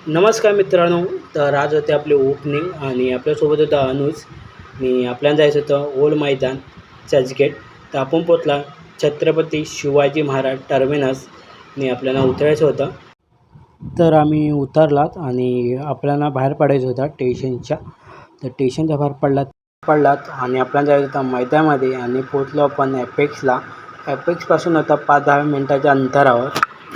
नमस्कार मित्रांनो. तर आज होते आपले ओपनिंग आणि आपल्यासोबत होता अनुज. आपल्याला जायचं होतं ओल्ड मैदान चर्चगेट. तर आपण पोचला छत्रपती शिवाजी महाराज टर्मिनसने आपल्याला उतरायचं होतं. तर आम्ही उतरलात आणि आपल्याला बाहेर पडायचं होतं स्टेशनच्या. तर स्टेशनच्या बाहेर पडलात आणि आपल्याला जायचं होतं मैदानामध्ये आणि पोचलो आपण ॲपेक्सला. ॲपेक्सपासून होता 5-10 मिनटाच्या अंतरावर.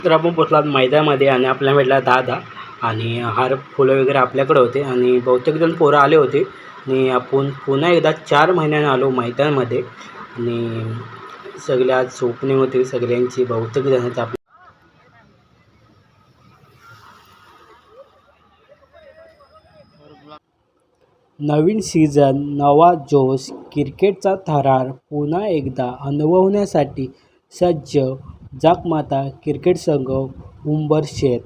तर आपण पोचलात मैदानामध्ये आणि आपल्याला भेटला दादा आणि हार फुलं वगैरे आपल्याकडे होते आणि बहुतेक जण पोरं आले होते आणि आपण पुन्हा एकदा 4 महिन्याने आलो मैदानामध्ये आणि सगळे आज ओपनिंग होती सगळ्यांची. बहुतेक जणांचं नवीन सीझन, नवा जोश, क्रिकेटचा थरार पुन्हा एकदा अनुभवण्यासाठी सज्ज जगमाता क्रिकेट संघ उंबरठ्यात.